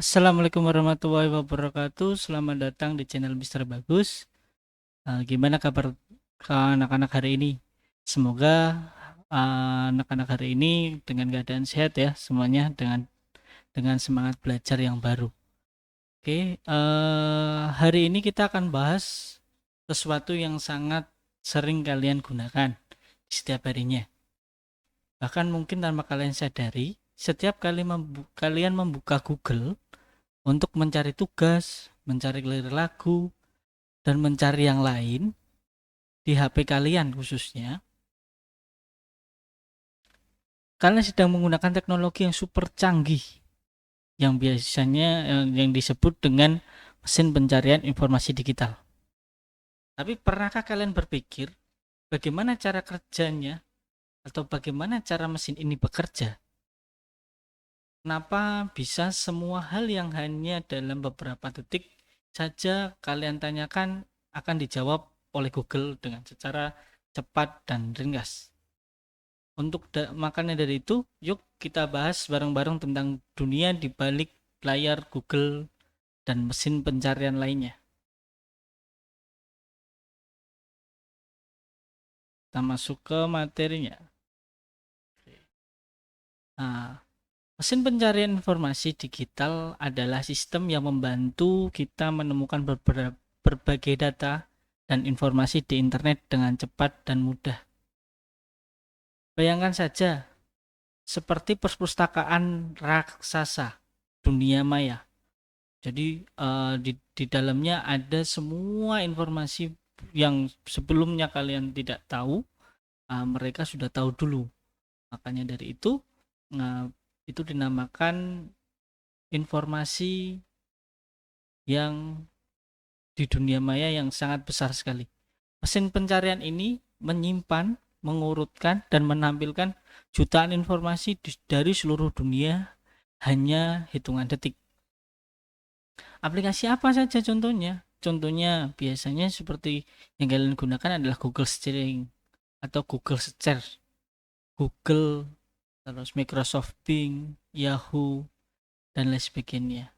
Assalamualaikum warahmatullahi wabarakatuh. Selamat datang di channel Mister Bagus. Gimana kabar anak-anak hari ini? Semoga anak-anak hari ini dengan keadaan sehat ya, semuanya dengan semangat belajar yang baru. Oke, hari ini kita akan bahas sesuatu yang sangat sering kalian gunakan di setiap harinya. Bahkan mungkin tanpa kalian sadari, setiap kali kalian membuka Google untuk mencari tugas, mencari lirik lagu, dan mencari yang lain di HP kalian khususnya, kalian sedang menggunakan teknologi yang super canggih yang biasanya yang disebut dengan mesin pencarian informasi digital. Tapi pernahkah kalian berpikir bagaimana cara kerjanya atau bagaimana cara mesin ini bekerja? Kenapa bisa semua hal yang hanya dalam beberapa detik saja kalian tanyakan akan dijawab oleh Google dengan secara cepat dan ringkas? Makanya dari itu, yuk kita bahas bareng-bareng tentang dunia di balik layar Google dan mesin pencarian lainnya. Kita masuk ke materinya. Nah, mesin pencarian informasi digital adalah sistem yang membantu kita menemukan berbagai data dan informasi di internet dengan cepat dan mudah. Bayangkan saja, seperti perpustakaan raksasa dunia maya. Jadi di dalamnya ada semua informasi yang sebelumnya kalian tidak tahu, mereka sudah tahu dulu. Makanya dari itu dinamakan informasi yang di dunia maya yang sangat besar sekali. Mesin pencarian ini menyimpan, mengurutkan, dan menampilkan jutaan informasi dari seluruh dunia hanya hitungan detik. Aplikasi apa saja contohnya? Contohnya biasanya seperti yang kalian gunakan adalah Google Searching atau Google Search, Google, terus Microsoft Bing, Yahoo, dan lain sebagainya.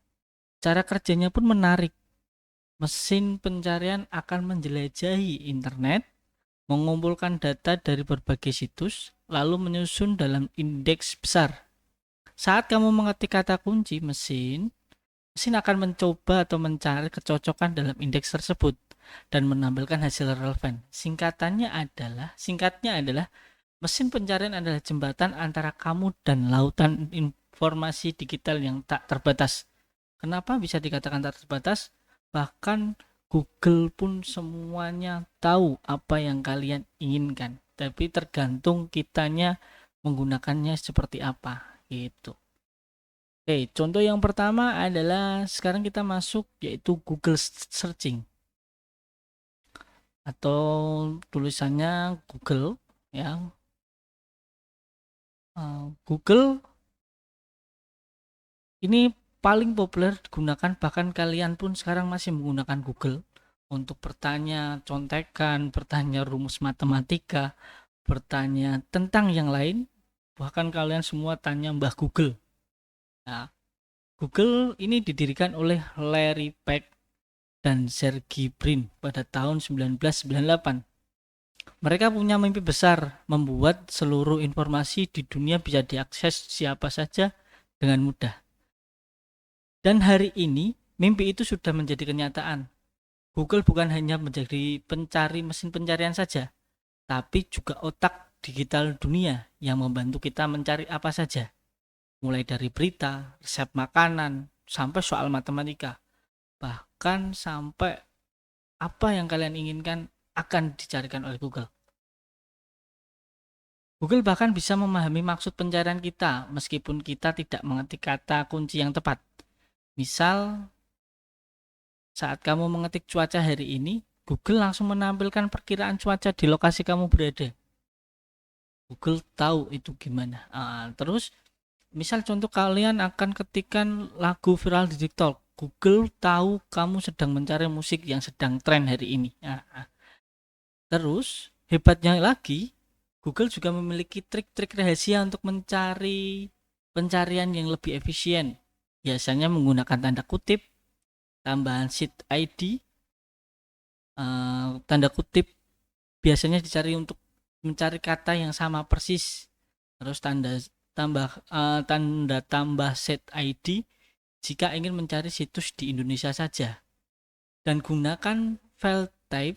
Cara kerjanya pun menarik. Mesin pencarian akan menjelajahi internet, mengumpulkan data dari berbagai situs, lalu menyusun dalam indeks besar. Saat kamu mengetik kata kunci, mesin akan mencoba atau mencari kecocokan dalam indeks tersebut dan menampilkan hasil relevan. Singkatnya adalah mesin pencarian adalah jembatan antara kamu dan lautan informasi digital yang tak terbatas. Kenapa bisa dikatakan tak terbatas? Bahkan Google pun semuanya tahu apa yang kalian inginkan, tapi tergantung kitanya menggunakannya seperti apa gitu. Oke, contoh yang pertama adalah sekarang kita masuk yaitu Google Searching atau tulisannya Google ya. Google ini paling populer digunakan, bahkan kalian pun sekarang masih menggunakan Google untuk bertanya contekan, bertanya rumus matematika, bertanya tentang yang lain, bahkan kalian semua tanya Mbah Google. Nah, Google ini didirikan oleh Larry Page dan Sergey Brin pada tahun 1998. Mereka punya mimpi besar membuat seluruh informasi di dunia bisa diakses siapa saja dengan mudah. Dan hari ini, mimpi itu sudah menjadi kenyataan. Google bukan hanya menjadi pencari mesin pencarian saja, tapi juga otak digital dunia yang membantu kita mencari apa saja. Mulai dari berita, resep makanan, sampai soal matematika. Bahkan sampai apa yang kalian inginkan akan dicarikan oleh Google. Google bahkan bisa memahami maksud pencarian kita meskipun kita tidak mengetik kata kunci yang tepat. Misal, saat kamu mengetik cuaca hari ini, Google langsung menampilkan perkiraan cuaca di lokasi kamu berada. Google tahu itu gimana. Terus, misal contoh kalian akan ketikkan lagu viral di TikTok. Google tahu kamu sedang mencari musik yang sedang tren hari ini. Terus, hebatnya lagi, Google juga memiliki trik-trik rahasia untuk mencari pencarian yang lebih efisien. Biasanya menggunakan tanda kutip, tambahan seed ID, tanda kutip biasanya dicari untuk mencari kata yang sama persis. Terus tanda tambah seed ID jika ingin mencari situs di Indonesia saja. Dan gunakan file type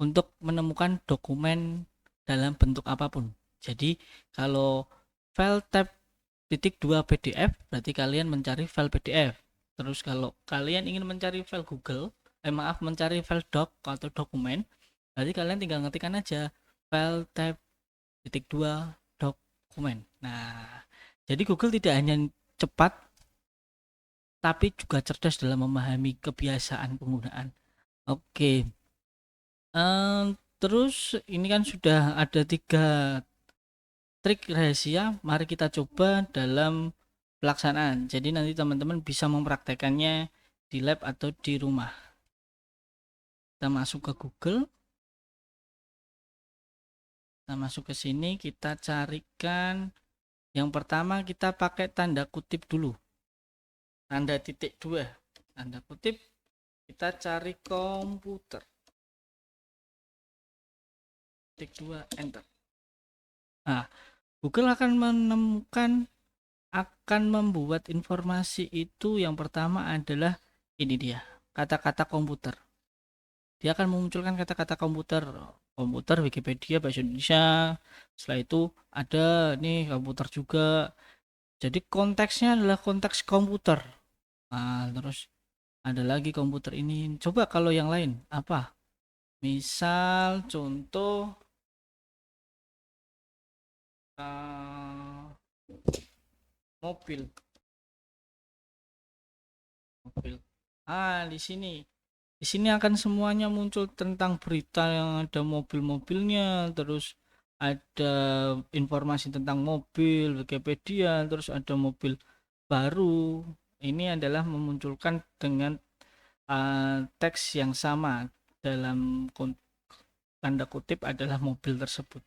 untuk menemukan dokumen dalam bentuk apapun. Jadi kalau file type .2 PDF berarti kalian mencari file PDF. Terus kalau kalian ingin mencari file Google, mencari file doc atau dokumen, berarti kalian tinggal ngetikkan aja file type .2 dokumen. Nah, jadi Google tidak hanya cepat tapi juga cerdas dalam memahami kebiasaan penggunaan. Oke. Terus ini kan sudah ada 3 trik rahasia, mari kita coba dalam pelaksanaan. Jadi nanti teman-teman bisa mempraktekannya di lab atau di rumah. Kita masuk ke Google. Kita masuk ke sini, kita carikan yang pertama kita pakai tanda kutip dulu. Tanda titik 2. Tanda kutip, kita cari komputer. Titik 2, enter. Nah, Google akan membuat informasi itu yang pertama adalah ini dia, kata-kata komputer. Dia akan memunculkan kata-kata komputer, Wikipedia bahasa Indonesia. Setelah itu ada nih komputer juga. Jadi konteksnya adalah konteks komputer. Nah, terus ada lagi komputer ini. Coba kalau yang lain apa? Misal contoh mobil. Di sini. Di sini akan semuanya muncul tentang berita yang ada mobil-mobilnya, terus ada informasi tentang mobil, Wikipedia, terus ada mobil baru. Ini adalah memunculkan dengan teks yang sama dalam tanda kutip adalah mobil tersebut.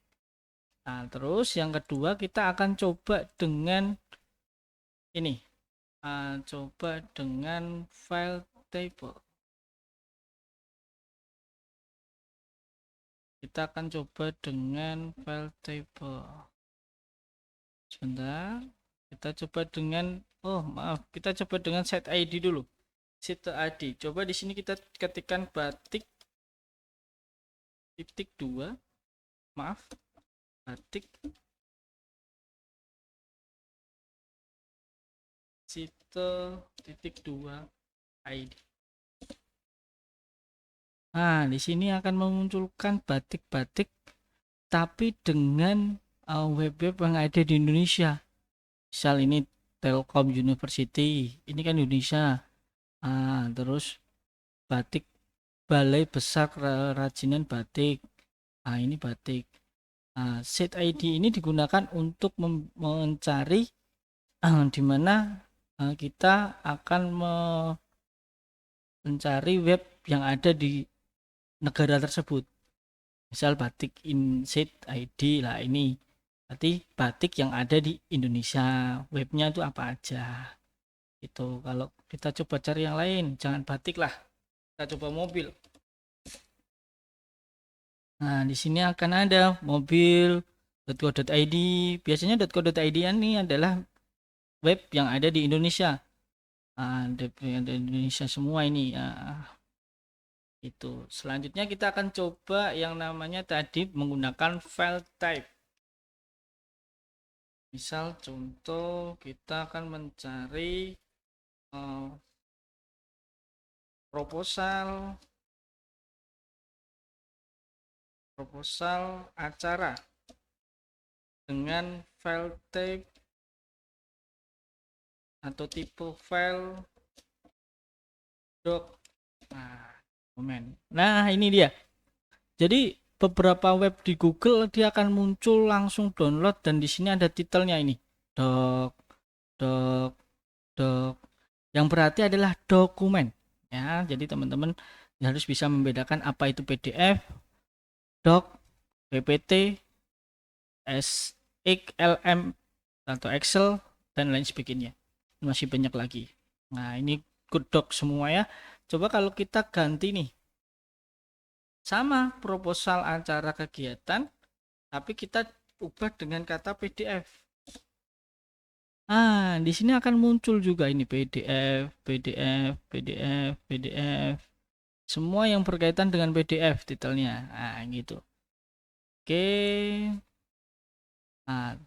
Nah, terus yang kedua kita akan coba dengan ini. Coba dengan file table. Kita akan coba dengan file table. Sebentar. Kita coba dengan kita coba dengan set ID dulu. Set ID. Coba di sini kita ketikkan batik titik 2. Batik titik 2 ID. Nah, di sini akan memunculkan batik-batik tapi dengan web-web yang ada di Indonesia. Misal ini Telkom University, ini kan Indonesia. Terus batik Balai Besar Kerajinan Batik. Ini batik. Set ID ini digunakan untuk mencari di mana kita akan mencari web yang ada di negara tersebut. Misal batik inset ID lah, ini berarti batik yang ada di Indonesia. Webnya itu apa aja itu. Kalau kita coba cari yang lain, jangan batik lah, kita coba mobil. Nah, di sini akan ada mobil.co.id. Biasanya .co.id ini adalah web yang ada di Indonesia. Ada Indonesia semua ini. Itu selanjutnya kita akan coba yang namanya tadi menggunakan file type. Misal contoh kita akan mencari proposal acara dengan file type atau tipe file doc. Nah, ini dia. Jadi beberapa web di Google dia akan muncul langsung download, dan di sini ada titelnya ini. Doc. Yang berarti adalah dokumen. Ya, jadi teman-teman harus bisa membedakan apa itu PDF, Doc, PPT, SXLM atau Excel, dan lain sebagainya. Masih banyak lagi. Nah, ini Good Doc semua ya. Coba kalau kita ganti nih. Sama proposal acara kegiatan, tapi kita ubah dengan kata PDF. Di sini akan muncul juga ini PDF, PDF, PDF, PDF. Semua yang berkaitan dengan PDF titelnya. Nah, gitu. Oke. Nah,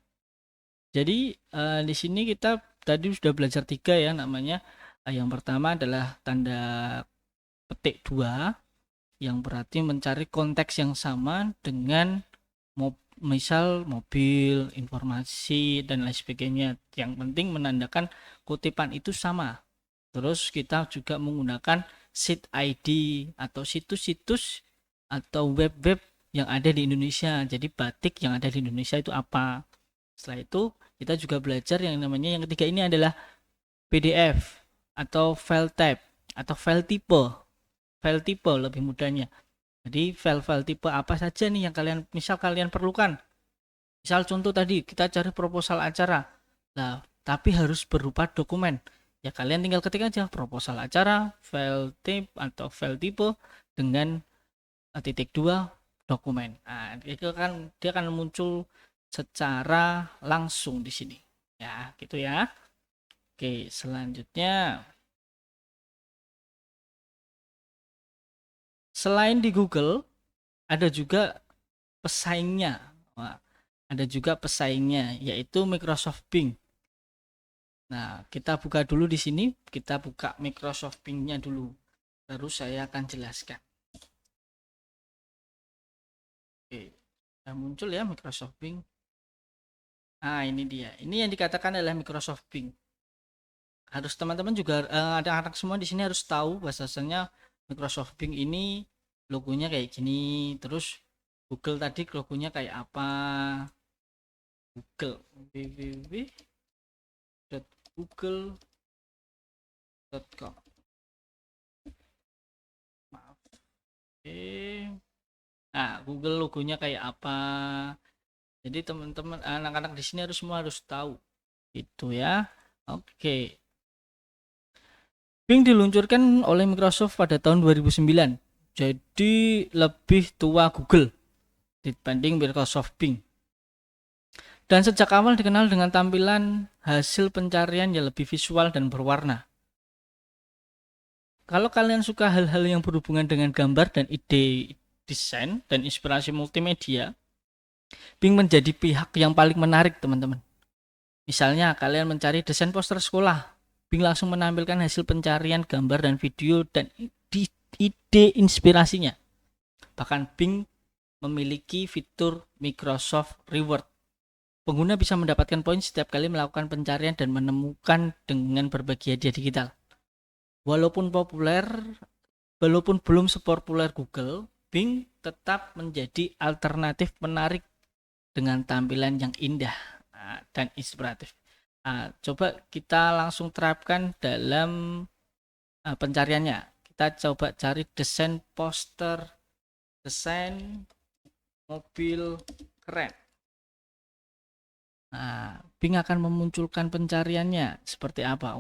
jadi di sini kita tadi sudah belajar 3 ya namanya. Yang pertama adalah tanda petik 2 yang berarti mencari konteks yang sama dengan misal mobil, informasi, dan lain sebagainya. Yang penting menandakan kutipan itu sama. Terus kita juga menggunakan site ID atau situs-situs atau web-web yang ada di Indonesia. Jadi batik yang ada di Indonesia itu apa. Setelah itu kita juga belajar yang namanya yang ketiga ini adalah PDF atau file type atau file tipe. File tipe lebih mudahnya. Jadi file-file tipe apa saja nih yang kalian perlukan. Misal contoh tadi kita cari proposal acara. Nah, tapi harus berupa dokumen. Ya kalian tinggal ketik aja proposal acara, file type atau file tipe dengan titik 2 dokumen. Nah, itu kan dia akan muncul secara langsung di sini. Ya, gitu ya. Oke, selanjutnya selain di Google ada juga pesaingnya. Wah, ada juga pesaingnya yaitu Microsoft Bing. Nah, kita buka dulu di sini, kita buka Microsoft Bing-nya dulu. Terus saya akan jelaskan. Oke, sudah muncul ya Microsoft Bing. Nah, ini dia. Ini yang dikatakan adalah Microsoft Bing. Harus teman-teman juga ada anak semua di sini harus tahu bahwasanya Microsoft Bing ini logonya kayak gini. Terus Google tadi logonya kayak apa? Google www.google.com. Maaf. Oke. Nah, Google logonya kayak apa? Jadi teman-teman anak-anak di sini harus tahu. Itu ya. Oke. Bing diluncurkan oleh Microsoft pada tahun 2009. Jadi lebih tua Google dibanding Microsoft Bing. Dan sejak awal dikenal dengan tampilan hasil pencarian yang lebih visual dan berwarna. Kalau kalian suka hal-hal yang berhubungan dengan gambar dan ide desain dan inspirasi multimedia, Bing menjadi pihak yang paling menarik, teman-teman. Misalnya, kalian mencari desain poster sekolah, Bing langsung menampilkan hasil pencarian gambar dan video dan ide inspirasinya. Bahkan Bing memiliki fitur Microsoft Reward. Pengguna bisa mendapatkan poin setiap kali melakukan pencarian dan menemukan dengan berbagai hadiah digital. Walaupun belum sepopuler Google, Bing tetap menjadi alternatif menarik dengan tampilan yang indah dan inspiratif. Coba kita langsung terapkan dalam pencariannya. Kita coba cari desain poster, desain mobil keren. Bing akan memunculkan pencariannya seperti apa?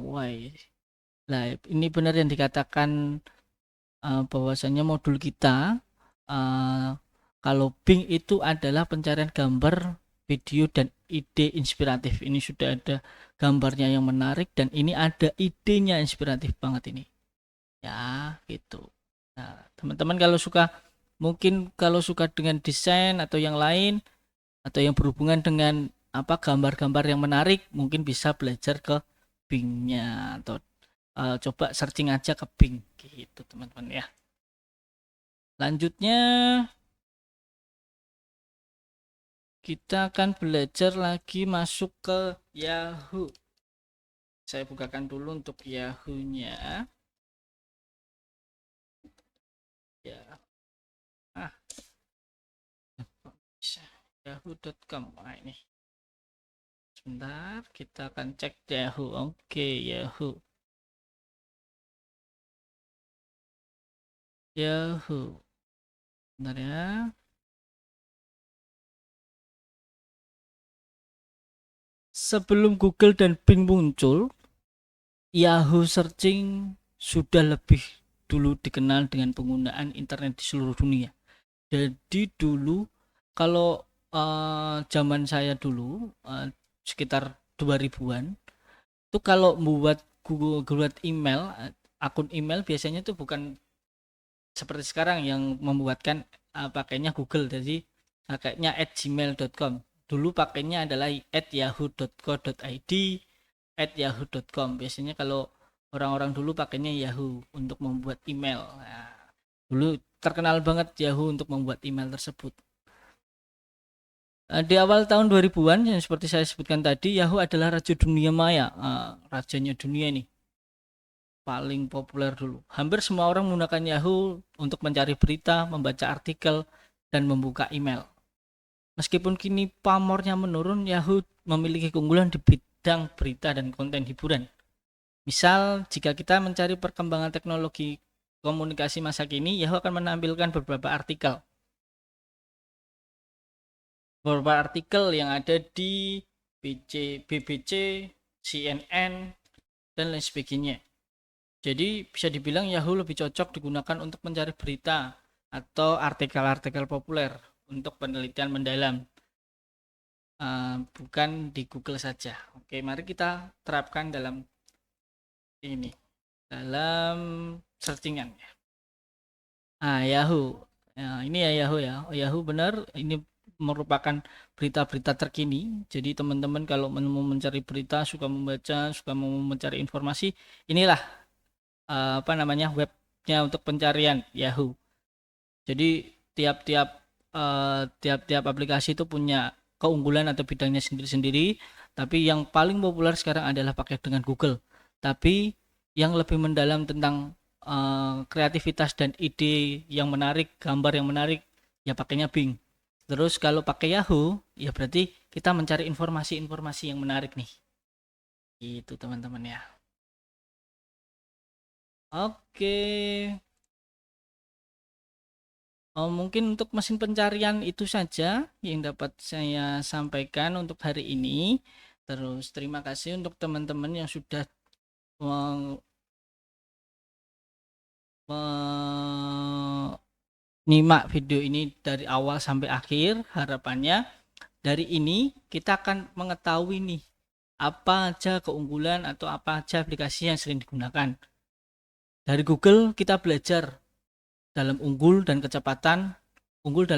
Nah, ini benar yang dikatakan bahwasanya modul kita kalau Bing itu adalah pencarian gambar, video, dan ide inspiratif. Ini sudah ada gambarnya yang menarik dan ini ada idenya inspiratif banget ini. Ya, gitu. Nah, teman-teman kalau suka dengan desain atau yang lain atau yang berhubungan dengan gambar-gambar yang menarik, mungkin bisa belajar ke Bing-nya atau coba searching aja ke Bing gitu, teman-teman ya. Lanjutnya kita akan belajar lagi masuk ke Yahoo. Saya bukakan dulu untuk Yahoo-nya. Ya. Yahoo.com. Nah, ini. Sebentar, kita akan cek Yahoo. Oke, Yahoo. Yahoo. Bentar ya. Sebelum Google dan Bing muncul, Yahoo Searching sudah lebih dulu dikenal dengan penggunaan internet di seluruh dunia. Jadi dulu kalau zaman saya dulu sekitar 2000-an itu kalau buat email, akun email biasanya itu bukan seperti sekarang yang membuatkan pakainya Google, jadi pakainya @gmail.com. Dulu pakainya adalah @yahoo.co.id, @yahoo.com. Biasanya kalau orang-orang dulu pakainya Yahoo untuk membuat email. Nah, dulu terkenal banget Yahoo untuk membuat email tersebut. Di awal tahun 2000-an yang seperti saya sebutkan tadi, Yahoo adalah raja dunia maya, rajanya dunia nih, paling populer dulu. Hampir semua orang menggunakan Yahoo untuk mencari berita, membaca artikel, dan membuka email. Meskipun kini pamornya menurun, Yahoo memiliki keunggulan di bidang berita dan konten hiburan. Misal, jika kita mencari perkembangan teknologi komunikasi masa kini, Yahoo akan menampilkan beberapa artikel yang ada di BBC, CNN, dan lain sebagainya. Jadi bisa dibilang Yahoo lebih cocok digunakan untuk mencari berita atau artikel-artikel populer untuk penelitian mendalam, bukan di Google saja. Oke, mari kita terapkan dalam searchingan. Yahoo. Ini ya Yahoo ya. Yahoo benar, ini merupakan berita-berita terkini. Jadi teman-teman kalau mau mencari berita, suka membaca, suka mau mencari informasi, inilah webnya untuk pencarian Yahoo. Jadi tiap-tiap aplikasi itu punya keunggulan atau bidangnya sendiri-sendiri, tapi yang paling populer sekarang adalah pakai dengan Google. Tapi yang lebih mendalam tentang kreativitas dan ide yang menarik, gambar yang menarik, ya pakainya Bing. Terus kalau pakai Yahoo, ya berarti kita mencari informasi-informasi yang menarik nih. Itu teman-teman ya. Oke. Mungkin untuk mesin pencarian itu saja yang dapat saya sampaikan untuk hari ini. Terus terima kasih untuk teman-teman yang sudah menyimak video ini dari awal sampai akhir. Harapannya dari ini kita akan mengetahui nih apa aja keunggulan atau apa aja aplikasi yang sering digunakan. Dari Google kita belajar dalam unggul dalam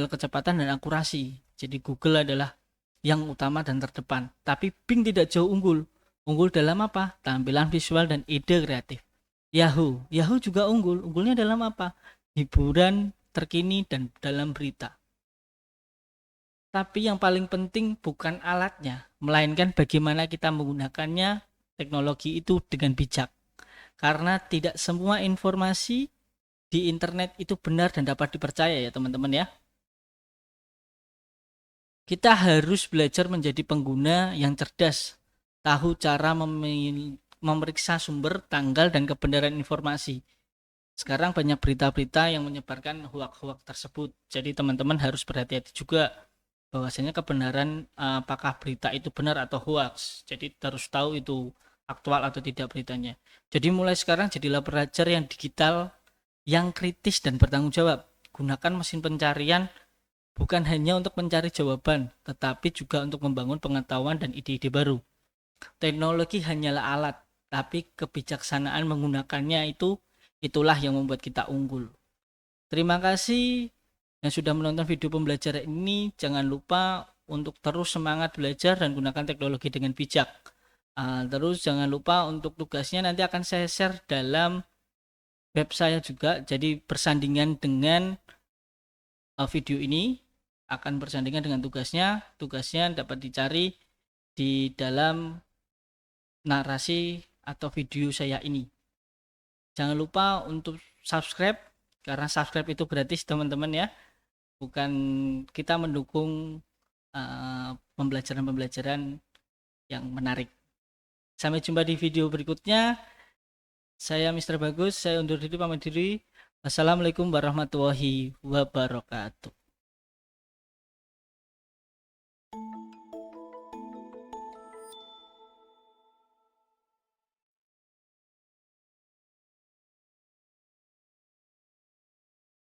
kecepatan dan akurasi. Jadi Google adalah yang utama dan terdepan. Tapi Bing tidak jauh unggul. Unggul dalam apa? Tampilan visual dan ide kreatif. Yahoo juga unggul. Unggulnya dalam apa? Hiburan terkini dan dalam berita. Tapi yang paling penting bukan alatnya, melainkan bagaimana kita menggunakannya, teknologi itu dengan bijak. Karena tidak semua informasi di internet itu benar dan dapat dipercaya ya teman-teman ya. Kita harus belajar menjadi pengguna yang cerdas, tahu cara memeriksa sumber, tanggal, dan kebenaran informasi. Sekarang banyak berita-berita yang menyebarkan hoax-hoax tersebut. Jadi teman-teman harus berhati-hati juga bahwasanya kebenaran apakah berita itu benar atau hoax. Jadi harus tahu itu aktual atau tidak beritanya. Jadi mulai sekarang jadilah pelajar yang digital, yang kritis dan bertanggung jawab. Gunakan mesin pencarian bukan hanya untuk mencari jawaban, tetapi juga untuk membangun pengetahuan dan ide-ide baru. Teknologi hanyalah alat, tapi kebijaksanaan menggunakannya itulah yang membuat kita unggul. Terima kasih yang sudah menonton video pembelajaran ini. Jangan lupa untuk terus semangat belajar dan gunakan teknologi dengan bijak. Terus jangan lupa untuk tugasnya nanti akan saya share dalam web saya juga. Jadi bersandingan dengan video ini akan bersandingan dengan tugasnya. Tugasnya dapat dicari di dalam narasi atau video saya ini. Jangan lupa untuk subscribe, karena subscribe itu gratis teman-teman ya. Bukan kita mendukung pembelajaran-pembelajaran yang menarik. Sampai jumpa di video berikutnya. Saya Mr. Bagus, saya undur diri, pamit diri. Wassalamualaikum warahmatullahi wabarakatuh.